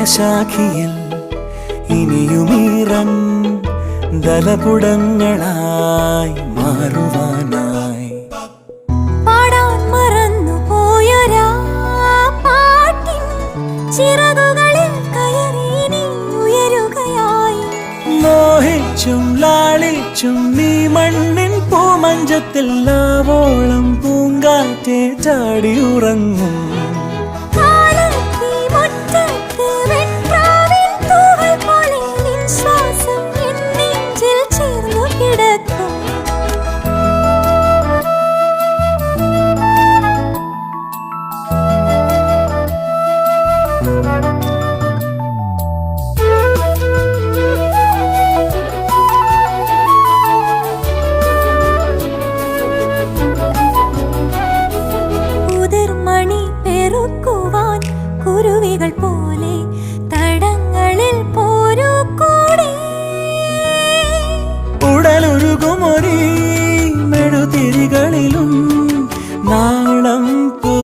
ഹൃദയശാഖിയിൽ ഇനിയുമീറൻ ദലപുടങ്ങളായി മാറുവാനായി പാടാൻ മറന്നു പോയൊരാ പാട്ടിൻ ചിറകുകളിൽ കയറി നീ ഉയരുകയായി. മോഹിച്ചും ലാളിച്ചും നീ മണ്ണിൻ പൂമഞ്ചത്തിൽ ആവോളം പൂങ്കാറ്റെ ചാടിയുറങ്ങും. കുരുവികൾ പോലെ തടങ്ങളിൽ പോരൂ കൂടെ. ഉടലൊരുകുമൊരീ മെഴുതിരികളിലും